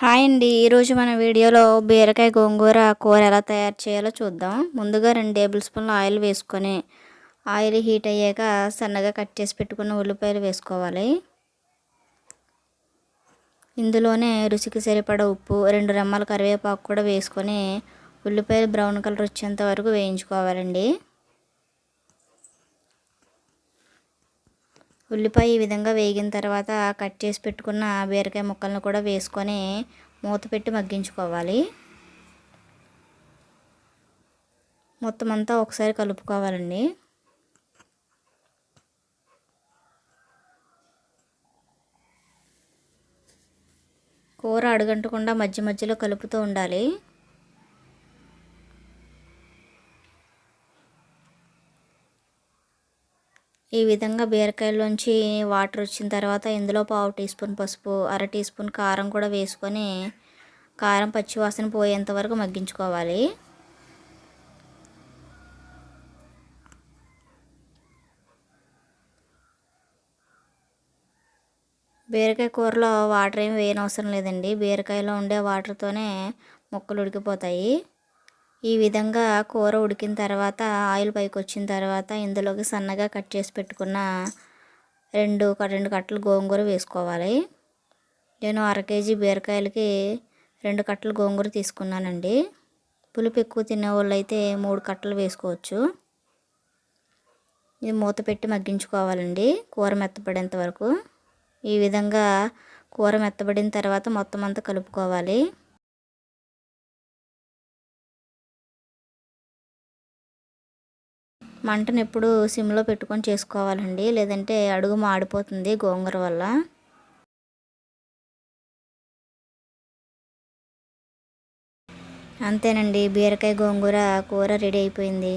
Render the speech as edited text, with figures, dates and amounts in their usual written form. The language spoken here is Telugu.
హాయ్ అండి. ఈరోజు మన వీడియోలో బీరకాయ గోంగూర కూర ఎలా తయారు చేయాలో చూద్దాం. ముందుగా 2 టేబుల్ స్పూన్ల ఆయిల్ వేసుకొని ఆయిల్ హీట్ అయ్యాక సన్నగా కట్ చేసి పెట్టుకున్న ఉల్లిపాయలు వేసుకోవాలి. ఇందులోనే రుచికి సరిపడా ఉప్పు, 2 రెమ్మల కరివేపాకు కూడా వేసుకొని ఉల్లిపాయలు బ్రౌన్ కలర్ వచ్చేంత వరకు వేయించుకోవాలండి. ఉల్లిపాయ ఈ విధంగా వేగిన తర్వాత కట్ చేసి పెట్టుకున్న బీరకాయ ముక్కలను కూడా వేసుకొని మూత పెట్టి మగ్గించుకోవాలి. మొత్తం అంతా ఒకసారి కలుపుకోవాలండి. కూర అడుగంటకుండా మధ్య మధ్యలో కలుపుతూ ఉండాలి. ఈ విధంగా బీరకాయలోంచి వాటర్ వచ్చిన తర్వాత ఇందులో 1/2 టీ స్పూన్ పసుపు, 1/2 టీ స్పూన్ కారం కూడా వేసుకొని కారం పచ్చివాసన పోయేంత వరకు మగ్గించుకోవాలి. బీరకాయ కూరలో వాటర్ ఏమి వేయనవసరం లేదండి. బీరకాయలో ఉండే వాటర్తోనే ముక్కలు ఉడికిపోతాయి. ఈ విధంగా కూర ఉడికిన తర్వాత ఆయిల్ పైకి వచ్చిన తర్వాత ఇందులోకి సన్నగా కట్ చేసి పెట్టుకున్న రెండు కట్టలు గోంగూర వేసుకోవాలి. నేను 1/2 కేజీ బీరకాయలకి 2 కట్టలు గోంగూర తీసుకున్నానండి. పులుపు ఎక్కువ తినేవాళ్ళు అయితే 3 కట్టలు వేసుకోవచ్చు. ఇది మూత పెట్టి మగ్గించుకోవాలండి కూర మెత్తపడేంత వరకు. ఈ విధంగా కూర మెత్తబడిన తర్వాత మొత్తం అంతా కలుపుకోవాలి. మంటను ఎప్పుడు సిమ్లో పెట్టుకొని చేసుకోవాలండి, లేదంటే అడుగు మాడిపోతుంది గోంగూర వల్ల. అంతేనండి, బీరకాయ గోంగూర కూర రెడీ అయిపోయింది.